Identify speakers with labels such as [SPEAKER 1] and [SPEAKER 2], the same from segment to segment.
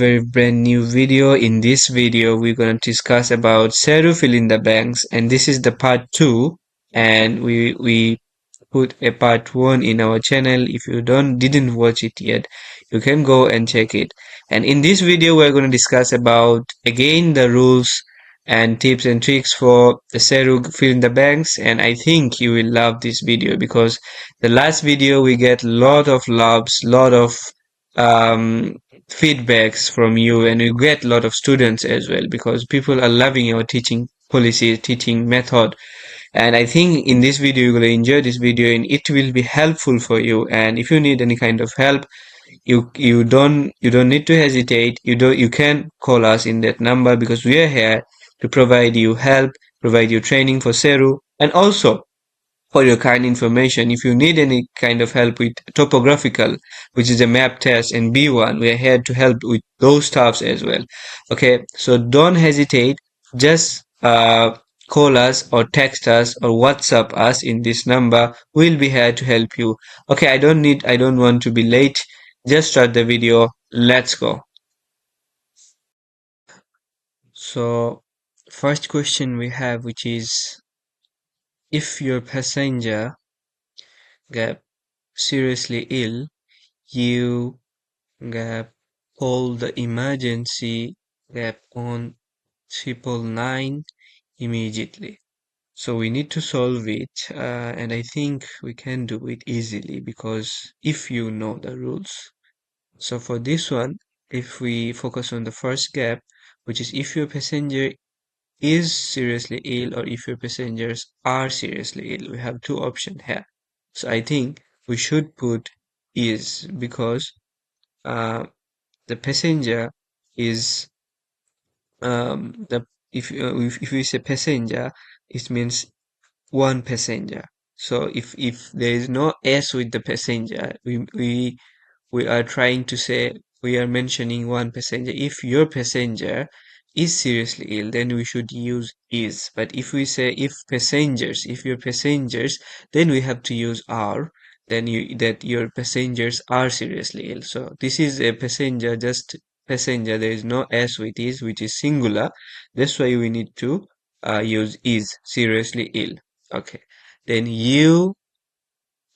[SPEAKER 1] very brand new video. In this video, we're going to discuss about SERU Fill in the banks, and this is the part 2. And we put a part 1 in our channel. If you didn't watch it yet, you can go and check it. And in this video, we're going to discuss about again the rules and tips and tricks for the SERU Fill in the banks. And I think you will love this video because the last video we get lot of loves, lot of um, feedbacks from you, and you get a lot of students as well because people are loving your teaching policy, teaching method. And I think in this video you're going to enjoy this video and it will be helpful for you. And if you need any kind of help, you don't need to hesitate. You can call us in that number because we are here to provide you help, provide you training for SERU, and also for your kind information. If you need any kind of help with topographical, which is a map test, and B1, we are here to help with those stuffs as well. Okay, so don't hesitate. Just call us or text us or WhatsApp us in this number. We'll be here to help you. Okay, I don't want to be late. Just start the video. Let's go. So, first question we have, which is if your passenger get seriously ill, you call the emergency on 999 immediately. So we need to solve it, and I think we can do it easily because if you know the rules. So for this one, if we focus on the first gap, which is if your passenger is seriously ill or if your passengers are seriously ill, we have two options here. So I think we should put is because uh, the passenger is the if we say passenger, it means one passenger. So if there is no s with the passenger, we are trying to say we are mentioning one passenger. If your passenger is seriously ill, then we should use is. But if we say if your passengers, then we have to use are. Then that your passengers are seriously ill. So this is a passenger, just passenger. There is no s with is, which is singular. That's why we need to use is, seriously ill. Okay. Then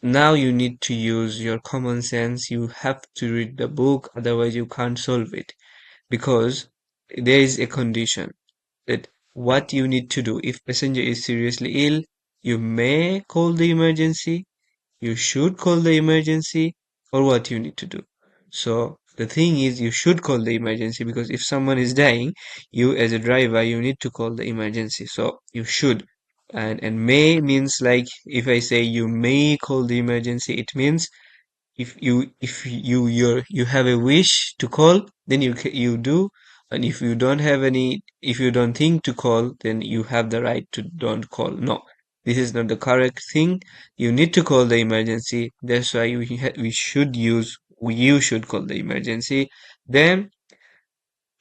[SPEAKER 1] now you need to use your common sense. You have to read the book, otherwise you can't solve it. Because there is a condition that what you need to do. If passenger is seriously ill, you may call the emergency, you should call the emergency, or what you need to do. So the thing is you should call the emergency because if someone is dying, you as a driver, you need to call the emergency. So you should. And may means like if I say you may call the emergency, it means if you have a wish to call, then you do. And if you don't think to call, then you have the right to don't call. No, this is not the correct thing. You need to call the emergency. That's why we should use you should call the emergency. Then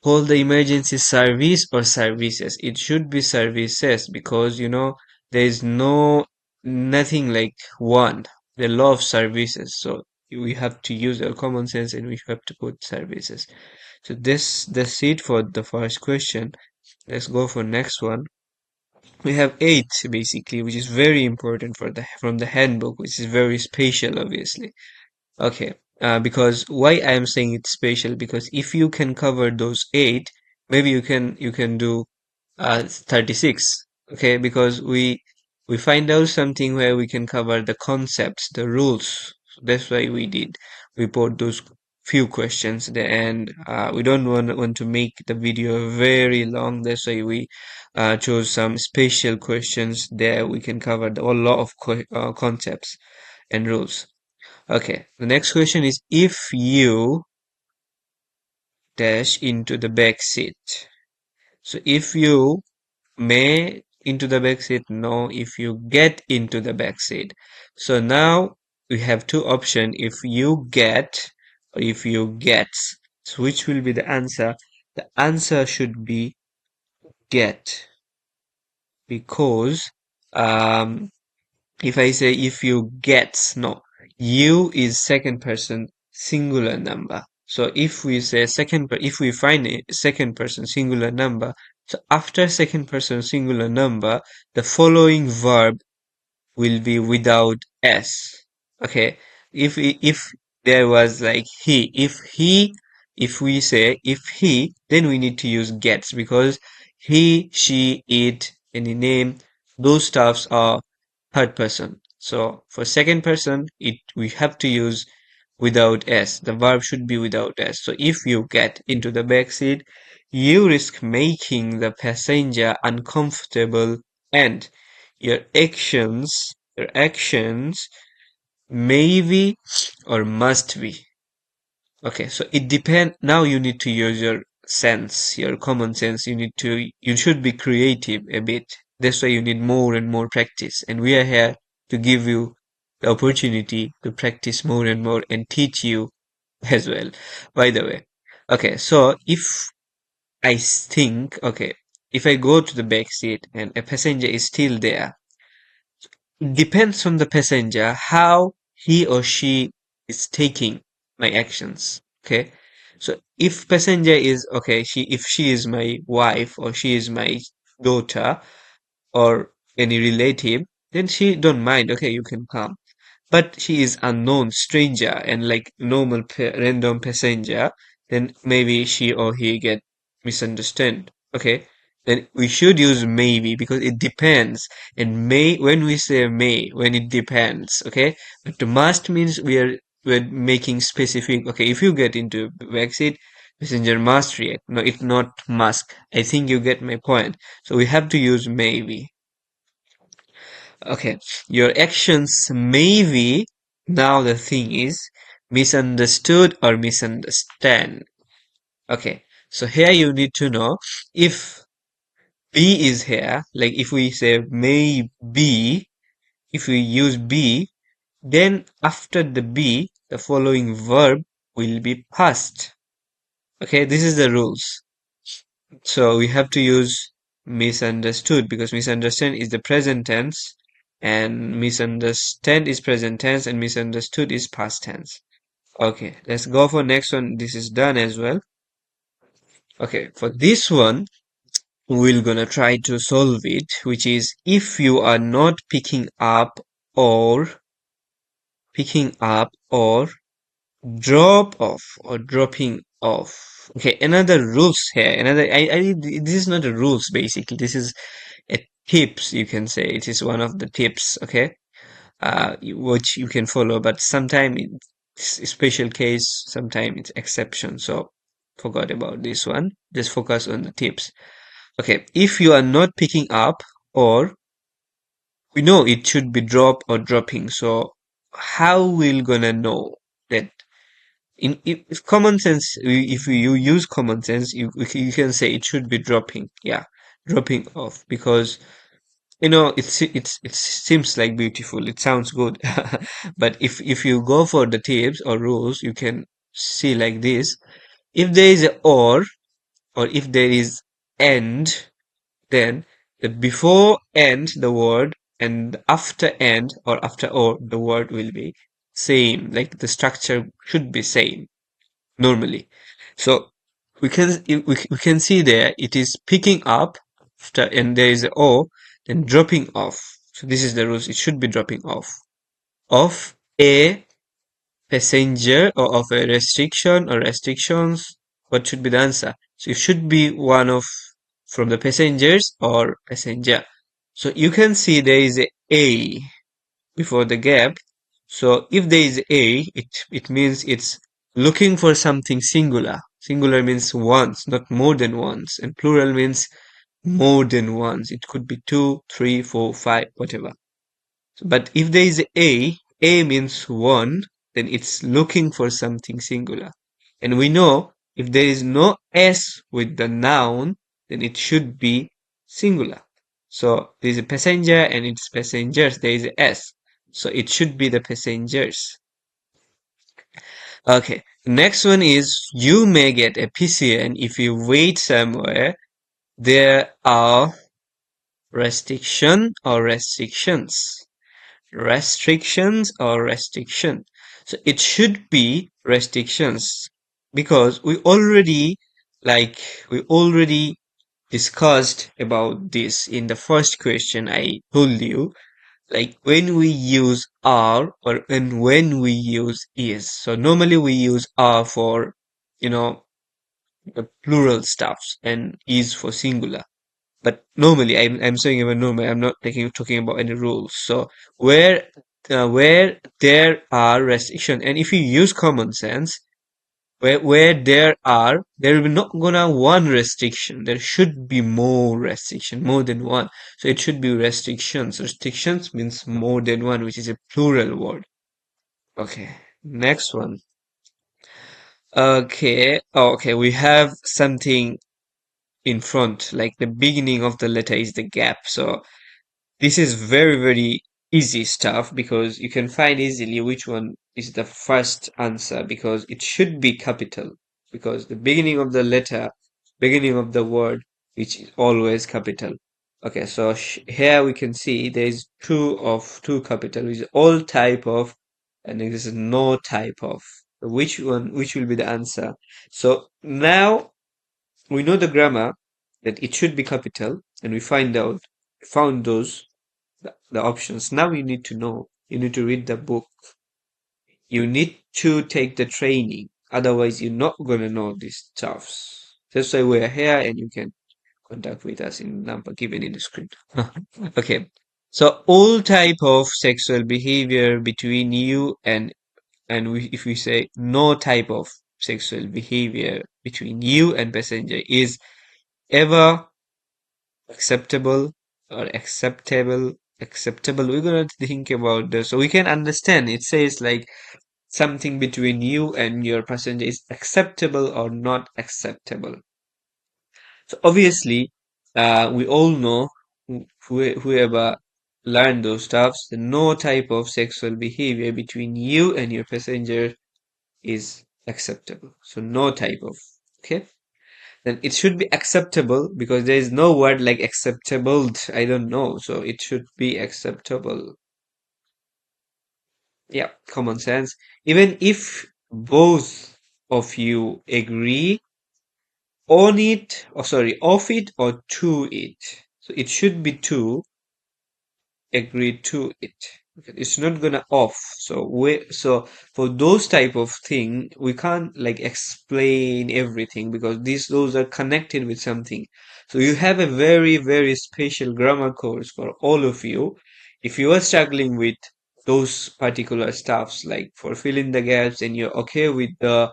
[SPEAKER 1] call the emergency service or services. It should be services because there is nothing like one, the law of services. So we have to use our common sense and we have to put services. So that's it for the first question. Let's go for next one. We have 8 basically, which is very important for the from the handbook, which is very special, obviously. Okay, because why I am saying it's special, because if you can cover those 8, maybe you can do 36. Okay, because we find out something where we can cover the concepts, the rules. That's why we put those few questions there, and we don't want to make the video very long. That's why we chose some special questions there. We can cover a lot of concepts and rules. Okay, the next question is if you dash into the back seat. So if you may into the back seat, no, if you get into the back seat. So now we have two options, if you get or if you gets. So which will be the answer? The answer should be get, because if I say if you gets, no, you is second person singular number. So if we say if we find a second person singular number, so after second person singular number, the following verb will be without s. Okay, if there was like if we say if he, then we need to use gets, because he, she, it, any name, those stuffs are third person. So for second person, it we have to use without s. The verb should be without s. So if you get into the back seat, you risk making the passenger uncomfortable, and your actions maybe or must be. Okay, so it depend. Now you need to use your sense, your common sense. You should be creative a bit. That's why you need more and more practice. And we are here to give you the opportunity to practice more and more and teach you as well, by the way. Okay, so if I go to the back seat and a passenger is still there, it depends on the passenger how he or she is taking my actions. Okay. So if passenger is okay, if she is my wife or she is my daughter or any relative, then she don't mind. Okay, you can come. But she is unknown stranger and like normal random passenger, then maybe she or he get misunderstood. Okay, then we should use maybe because it depends. And may, when we say may, when it depends. Okay, but the must means we're making specific. Okay, if you get into backseat, passenger must react. No, it's not must. I think you get my point. So we have to use maybe. Okay, your actions may be, now the thing is, misunderstood or misunderstand. Okay, so here you need to know if be is here, like if we say may be, if we use be, then after the be, the following verb will be past. Okay, this is the rules. So we have to use misunderstood because misunderstand is the present tense and misunderstand is present tense and misunderstood is past tense. Okay, let's go for next one. This is done as well. Okay, for this one, we're gonna try to solve it, which is if you are not picking up or drop off or dropping off. Okay, another rules here. This is not a rules basically. This is a tips, you can say. It is one of the tips. Okay, which you can follow, but sometimes it's a special case, sometimes it's exception. So forgot about this one. Just focus on the tips. Okay, if you are not picking up, or we know it should be drop or dropping. So how we'll gonna know that? If common sense, if you use common sense, you can say it should be dropping. Yeah, dropping off, because it seems like beautiful. It sounds good, but if you go for the tips or rules, you can see like this. If there is a or if there is and, then the before end the word and after end or after or the word will be same. Like the structure should be same normally. So we can see there it is picking up after and there is a o, then dropping off. So this is the rules. It should be dropping off of a passenger or of a restriction or restrictions. What should be the answer? So it should be one of from the passengers or passenger. So you can see there is a before the gap. So if there is a, it means it's looking for something singular. Singular means once, not more than once, and plural means more than once. It could be two, three, four, five, whatever. But if there is a means one, then it's looking for something singular. And we know if there is no s with the noun, then it should be singular. So there is a passenger and it's passengers, there is a s. So it should be the passengers. Okay, next one is you may get a PCN if you wait somewhere. There are restriction or restrictions. Restrictions or restriction. So it should be restrictions. because we already discussed about this in the first question I told you, like when we use are or and when we use is. So normally we use are for, you know, the plural stuffs and is for singular. But normally, I'm saying about normally, I'm not talking about any rules. So where there are restrictions, and if you use common sense, where there will be not gonna one restriction. There should be more restriction, more than one. So it should be restrictions. Restrictions means more than one, which is a plural word. Okay, next one. Okay, okay, we have something in front, like the beginning of the letter is the gap. So this is very, very easy stuff because you can find easily which one is the first answer because it should be capital because the beginning of the letter, beginning of the word, which is always capital. Okay, so here we can see there is two capital, which is all type of, and this is no type of. So which will be the answer? So now we know the grammar that it should be capital, and found those the options. Now you need to know. You need to read the book. You need to take the training. Otherwise, you're not gonna know these stuffs. That's why we're here, and you can contact with us in the number given in the script. Okay. So all type of sexual behavior between you if we say no type of sexual behavior between you and passenger is ever acceptable or acceptable, we're gonna think about this so we can understand. It says like something between you and your passenger is acceptable or not acceptable. So obviously we all know, whoever learned those stuffs, the no type of sexual behavior between you and your passenger is acceptable. So no type of, okay, then it should be acceptable because there is no word like acceptable. I don't know. So it should be acceptable. Yeah, common sense. Even if both of you agree on it, or sorry, of it or to it. So it should be to agree to it. Okay, it's not gonna off. So for those type of thing, we can't like explain everything because those are connected with something. So you have a very, very special grammar course for all of you. If you are struggling with those particular stuffs, like for filling the gaps and you're okay with the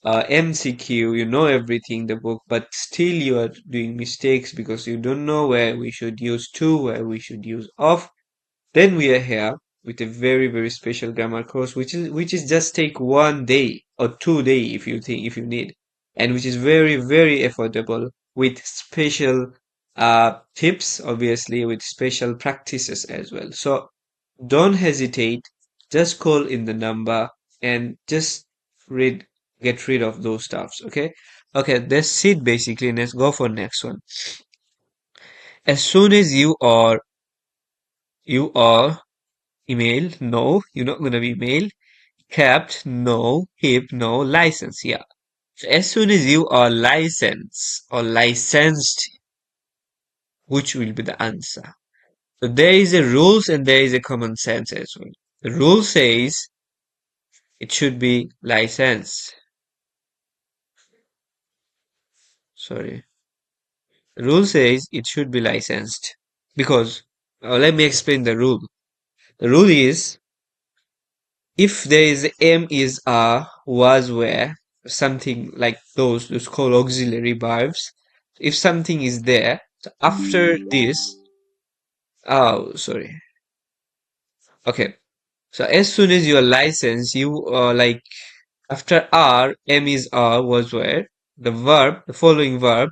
[SPEAKER 1] MCQ, you know everything, the book, but still you are doing mistakes because you don't know where we should use to, where we should use of, then we are here with a very, very special grammar course, which is just take 1 day or 2 day if you need, and which is very, very affordable with special tips, obviously with special practices as well. So don't hesitate, just call in the number and just read get rid of those stuffs, okay? Okay, that's it basically. Let's go for next one. As soon as you are email, no, you're not gonna be email. Kept, no. Hip, no. License, yeah. So as soon as you are licensed or licensed, which will be the answer? So there is a rules and there is a common sense as well. The rule says it should be licensed. Sorry. The rule says it should be licensed because let me explain the rule. The rule is if there is am is are was were something like those called auxiliary verbs. If something is there, so after this, oh sorry, okay, so as soon as you are licensed, you are like after are, am is are was were, the following verb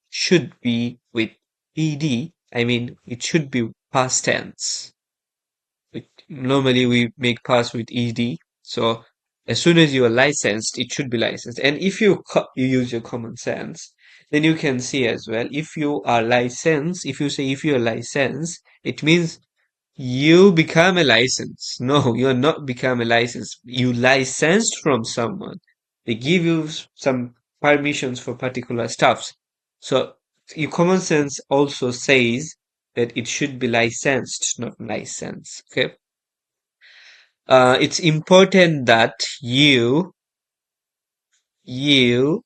[SPEAKER 1] should be with ed. I mean it should be past tense. Normally we make pass with ed. So as soon as you are licensed, it should be licensed. And if you use your common sense, then you can see as well. If you are licensed, if you say if you are licensed, it means you become a license. No, you are not become a license. You licensed from someone. They give you some permissions for particular stuffs. So your common sense also says that it should be licensed, not licensed. Okay. It's important that you email.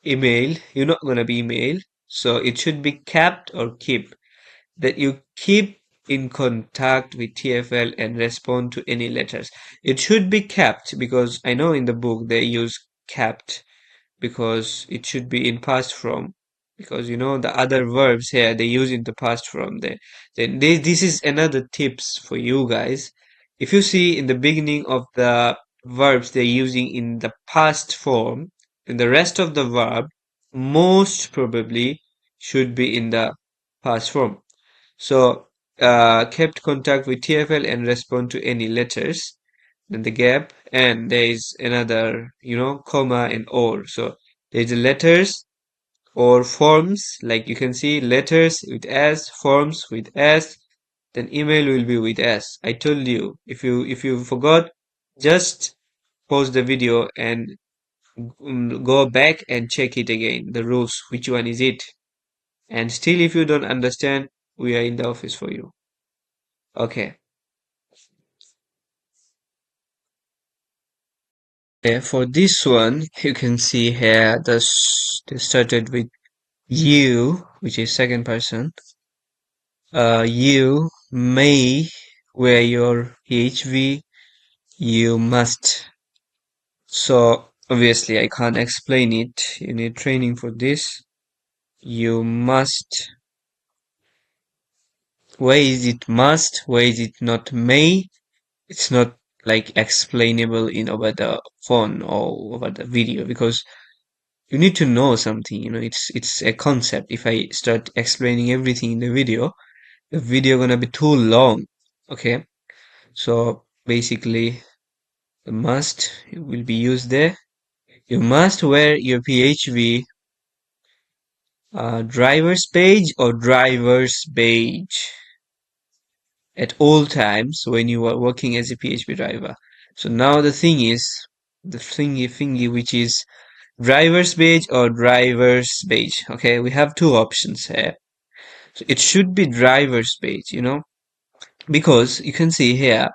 [SPEAKER 1] You're not gonna be email, so it should be kept or keep. That you keep in contact with TfL and respond to any letters. It should be kept because I know in the book they use kept because it should be in past form, because you know the other verbs here they use in the past form. Then this is another tips for you guys. If you see in the beginning of the verbs they're using in the past form, then the rest of the verb most probably should be in the past form. So kept contact with TfL and respond to any letters, then the gap, and there is another, comma and or. So there's the letters or forms, like you can see letters with S, forms with S, then email will be with S. I told you, if you forgot, just pause the video and go back and check it again, the rules, which one is it. And still if you don't understand, we are in the office for you. Okay. For this one, you can see here they started with you, which is second person. You may wear your PHV. You must. So obviously, I can't explain it. You need training for this. You must. Why is it must? Why is it not may? It's not like explainable in over the phone or over the video because you need to know something. It's a concept. If I start explaining everything in the video gonna be too long. Okay, so basically the must will be used there. You must wear your PHV driver's badge or driver's badge at all times when you are working as a PHV driver. So now the thing is, the thingy which is driver's badge or driver's badge. Okay, we have two options here. So it should be driver's badge, because you can see here,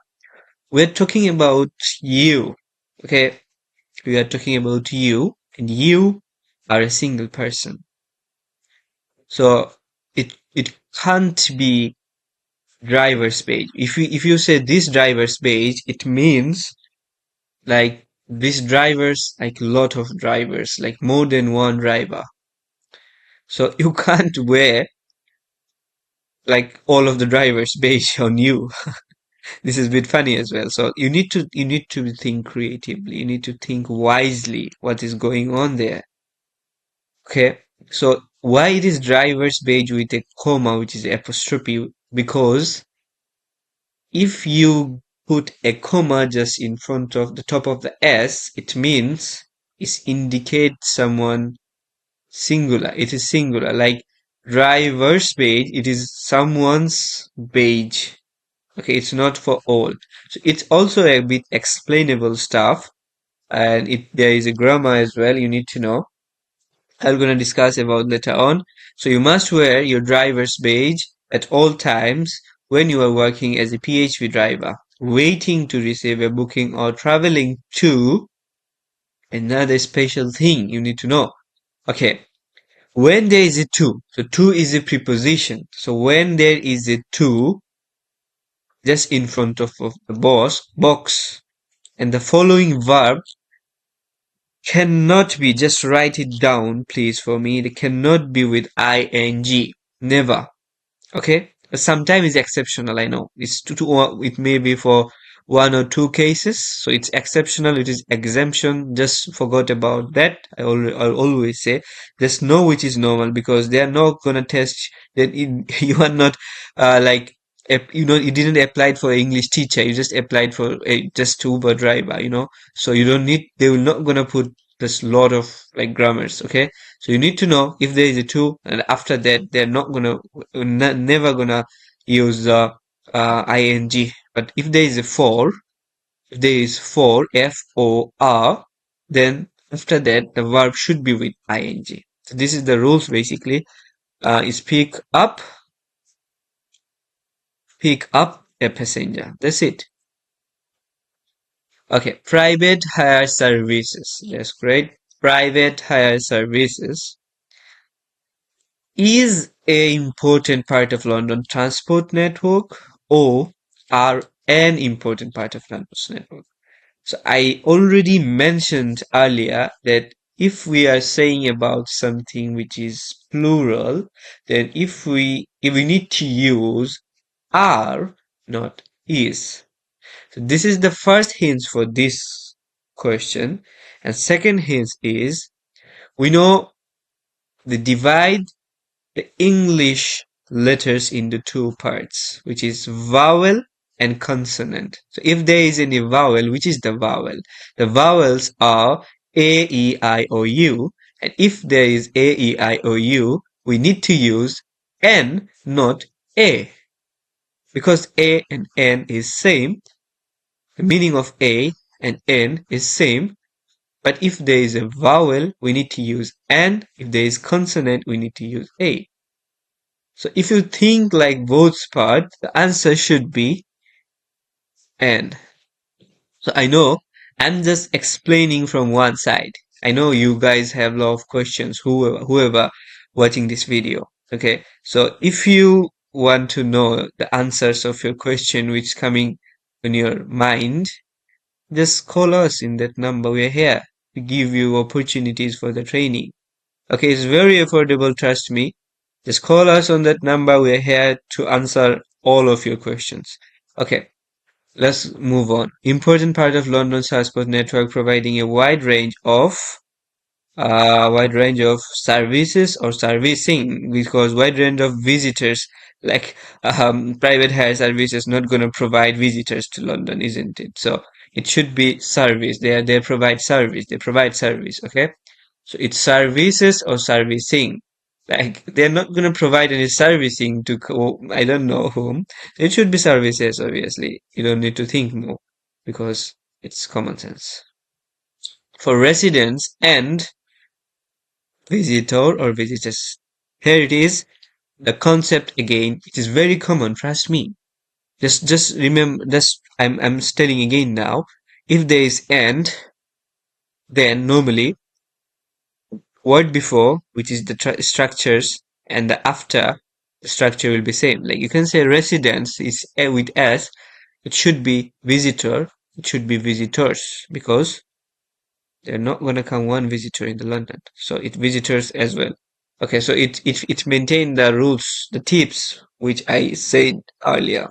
[SPEAKER 1] we're talking about you. Okay, we are talking about you, and you are a single person. So it can't be driver's badge. If you say this driver's badge, it means like this drivers, like a lot of drivers, like more than one driver. So you can't wear like all of the drivers based on you. This is a bit funny as well. So you need to think creatively. You need to think wisely what is going on there. Okay. So why it is driver's badge with a comma, which is apostrophe? Because if you put a comma just in front of the top of the S, it means it indicates someone singular. It is singular. Like driver's badge, it is someone's badge. Okay, it's not for all. So it's also a bit explainable stuff, and there is a grammar as well you need to know. I'm gonna discuss about later on. So you must wear your driver's badge at all times when you are working as a PHV driver, waiting to receive a booking or traveling to. Another special thing you need to know. Okay, when there is a to, so to is a preposition. So when there is a to just in front of the box, and the following verb cannot be, just write it down please for me, it cannot be with ing, never. Okay, sometimes it's exceptional, I know it may be for one or two cases, so it's exceptional, it is exemption, just forgot about that. I'll always say just know which is normal, because they are not gonna test that you are not like you didn't apply for English teacher, you just applied for a just Uber driver, so you don't need, they will not gonna put this lot of like grammars. Okay, so you need to know if there is a to, and after that they're not gonna never gonna use the ing. But if there is a for, if there is for, for, then after that the verb should be with ing. So this is the rules basically. Is pick up a passenger. That's it. Okay, private hire services. That's great. Private hire services is a important part of London transport network or are an important part of London's network. So I already mentioned earlier that if we are saying about something which is plural, then if we need to use are, not is. So this is the first hint for this question. And second hint is we know the divide the English letters into two parts, which is vowel and consonant. So if there is any vowel, which is the vowel? The vowels are A, E, I, O, U. And if there is A, E, I, O, U, we need to use N, not A. Because A and N is same, the meaning of A and N is same. But if there is a vowel, we need to use N. If there is consonant, we need to use A. So if you think like both parts, the answer should be N. So I know I'm just explaining from one side. I know you guys have a lot of questions, whoever watching this video. Okay, so if you want to know the answers of your question which coming in your mind, just call us in that number. We're here to give you opportunities for the training. Okay, it's very affordable, trust me. Just call us on that number. We're here to answer all of your questions. Okay, let's move on. Important part of London's transport network, providing a wide range of services or servicing, because wide range of visitors, like private hire services not going to provide visitors to London, isn't it? So it should be service. They provide service. They provide service. Okay, so it's services or servicing. Like they're not going to provide any servicing to I don't know whom. It should be services. Obviously, you don't need to think more because it's common sense. For residents and visitor or visitors. Here it is, the concept again. It is very common, trust me. Just remember, just I'm telling again now. If there is and, then normally word before, which is the structures, and the after, the structure will be same. Like you can say residents is with s, it should be visitor, it should be visitors, because they're not gonna come one visitor in the London. So it visitors as well. Okay, so it maintain the rules, the tips which I said earlier.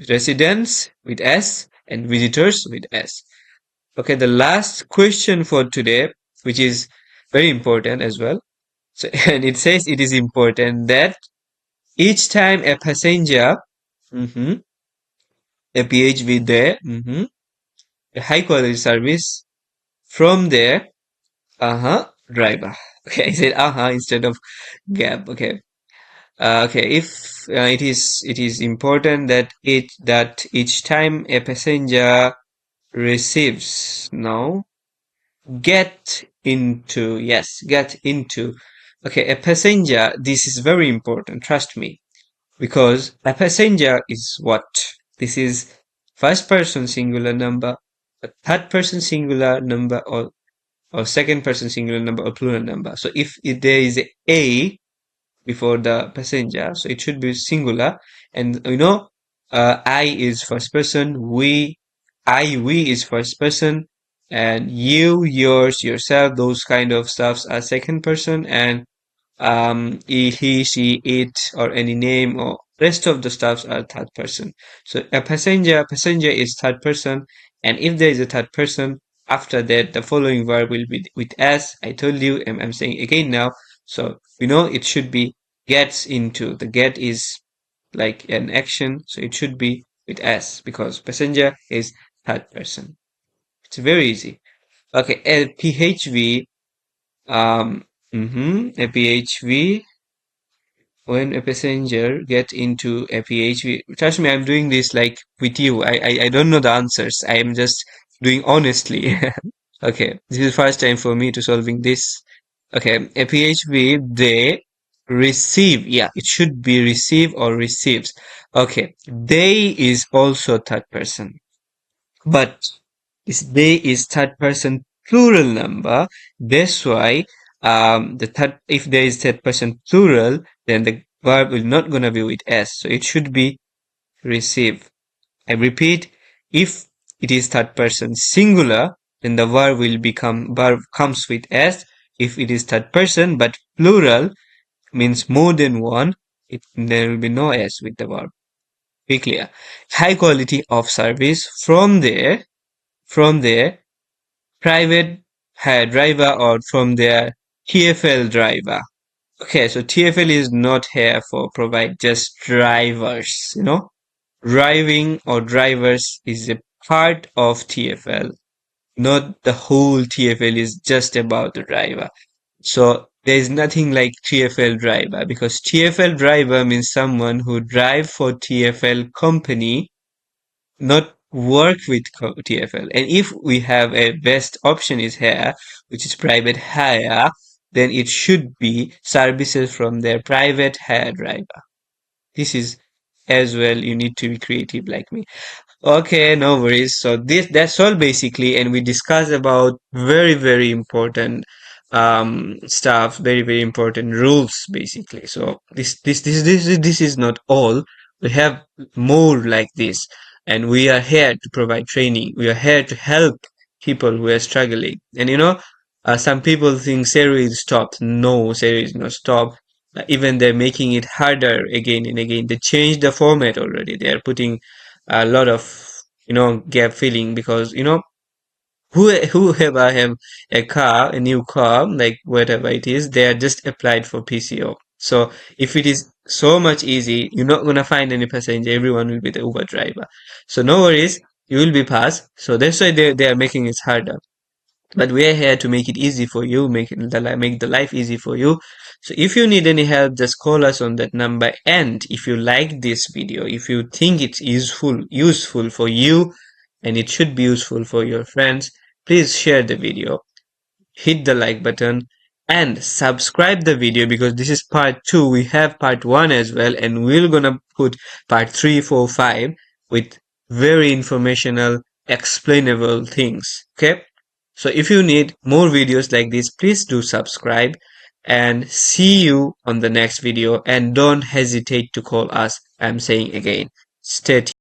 [SPEAKER 1] Residents with S and visitors with S. Okay, the last question for today, which is very important as well. So and it says it is important that each time a passenger, a PHV there, a high quality service from there, driver. Okay, I said instead of gap. Okay. Okay, if it is important that each time a passenger receives now get into. Okay, a passenger, this is very important, trust me, because a passenger is what? This is first person singular number, a third person singular number, or second person singular number, or plural number. So if there is a before the passenger, so it should be singular. And I is first person, we is first person, and you, yours, yourself, those kind of stuffs are second person, and he, she, it, or any name, or rest of the stuffs are third person. So a passenger is third person, and if there is a third person, after that the following verb will be with s. I told you, I'm saying again now. So it should be gets into. The get is like an action, so it should be with s because passenger is third person. It's very easy. Okay, a PHV, a PHV, when a passenger get into a PHV. Trust me, I'm doing this like with you. I don't know the answers. I am just doing honestly. Okay, this is first time for me to solving this. Okay, a PHP, they receive. Yeah, it should be receive or receives. Okay, they is also third person, but they is third person plural number. That's why the third, if there is third person plural, then the verb will not gonna be with s. So it should be receive. I repeat, if it is third person singular, then the verb comes with s. If it is third person but plural, means more than one, there will be no s with the verb. Be clear. High quality of service from their private hire driver or from their TfL driver. Okay, so TfL is not here for provide just drivers, Driving or drivers is a part of TfL, not the whole TfL is just about the driver. So there is nothing like TfL driver because TfL driver means someone who drive for TfL company, not work with TfL. And if we have a best option is here, which is private hire, then it should be services from their private hire driver. This is as well, you need to be creative like me. Okay, no worries. So that's all basically, and we discussed about very, very important stuff, very, very important rules basically. So this is not all. We have more like this, and we are here to provide training. We are here to help people who are struggling. And some people think Seru is stopped. No, Seru is not stopped. Even they're making it harder again and again. They changed the format already. They are putting a lot of gap filling because whoever have a new car, like whatever it is, they are just applied for PCO. So if it is so much easy, you're not gonna find any passenger. Everyone will be the Uber driver. So no worries, you will be passed. So that's why they are making it harder. But we are here to make it easy for you, make the life easy for you. So if you need any help, just call us on that number. And if you like this video, if you think it's useful for you, and it should be useful for your friends, please share the video, hit the like button, and subscribe the video because this is part 2. We have part 1 as well, and we're gonna put part 3, 4, 5 with very informational, explainable things. Okay, so if you need more videos like this, please do subscribe, and see you on the next video. And don't hesitate to call us. I'm saying again, stay tuned.